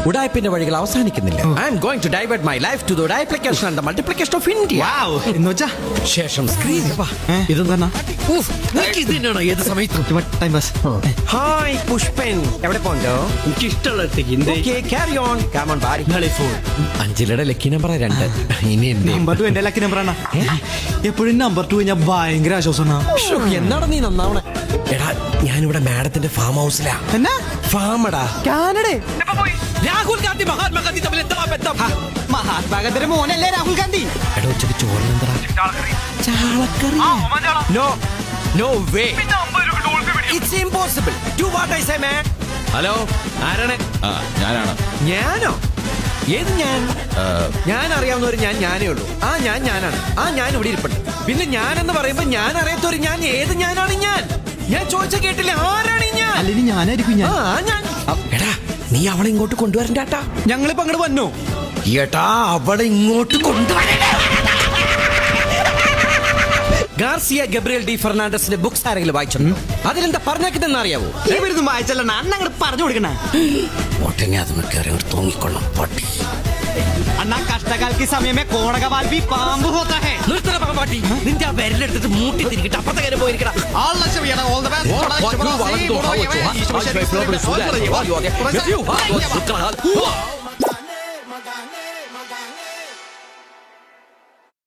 ഉടായ്പിന്റെ വഴികൾ അവസാനിക്കുന്നില്ല. I am going to divert my life to the ഉടായ്പ്ലിക്കേഷൻ and the multiplication of India. എന്നുവെച്ചാ ശേഷം സ്ക്രീൻ ഇതെന്താ ഏത് സമയത്തും ടൈം പാസ്. ഹായ് പുഷ്പൻ, എവിടെ പോണ്ടോ? എനിക്ക് ഇഷ്ടമുള്ള ക്യാരി ഓൺ കം ഓൺ ബാരി. അഞ്ചിലയുടെ ലക്കി നമ്പർ 2. ഇനി നമ്പർ 2 എന്റെ ലക്കി നമ്പറാണ്. എപ്പോഴും നമ്പർ 2 ഞാൻ ഭയങ്കര ആശ്വാസമാണ്. എന്നാണ് നീ നന്നാവണേ? എടാ ഞാനിവിടെ മാഡത്തിന്റെ ഫാം ഹൗസിലാ. എന്നാ ഫാമടാ കാനഡ. രാഹുൽ ഗാന്ധി മഹാത്മാഗാന്ധി തമ്മിൽ എന്താ ബന്ധം? മഹാത്മാഗാന്ധിയുടെ മോനല്ലേ രാഹുൽ ഗാന്ധി? എടാ ഉച്ചക്ക് ചോറിനെന്താ? ചാളക്കറി. No no way, it's impossible. Do what I say man. Hello, ആരാണ്? ഞാനാണ്. ഞാനോ? ഏത് ഞാൻ? ഞാൻ അറിയാവുന്ന ഒരു ഞാനേ ഉള്ളൂ. ഞാനാണ്. ഞാൻ ഇവിടെ ഇരിപ്പുണ്ട്. പിന്നെ ഞാൻ എന്ന് പറയുമ്പോ ഞാൻ അറിയാത്തൊരു ഞാൻ. ഏത് ഞാനാണ് ഞാൻ? ഞാൻ ചോദിച്ച കേട്ടില്ല. ആരാണ് ഞാൻ? അല്ലെങ്കിൽ ഞാനായിരിക്കും ഞാൻ. ഞാൻ. എടാ നീ അവളെ ഇങ്ങോട്ട് കൊണ്ടുവരണ്ടാട്ടാ. ഞങ്ങളിപ്പോ അങ്ങോട്ട് വന്നോ? ഏട്ടാ അവളെ ഇങ്ങോട്ട് കൊണ്ടുവരണ്ട. ഗാർസിയ ഗബ്രിയൽ ഡി ഫെർണാണ്ടസിന്റെ ബുക്സ് ആരെങ്കിലും വായിച്ചിട്ടുണ്ടോ? അതിലെന്താ പറഞ്ഞേക്കെന്ന് അറിയാവോ? വായിച്ചല്ല അണ്ണ അങ്ങോട്ട് പറഞ്ഞു കൊടുക്കണേ. ഒട്ടനെ അതിന് കയറി തോന്നിക്കൊള്ളാം പട്ടി. അണ്ണാ കഷ്ടകാലക്ക് സമയമേ കോണകവാൽ ബി പാമ്പ് ഹോത്താ ഹേ. നിർത്തണ പാമ്പാട്ടി. നിന്റെ ആ വിരലെടുത്തിട്ട് മൂട്ടി തിരിക്കട്ടെ. അപ്പുറത്തെ കയറി പോയിരിക്കണം. All the best.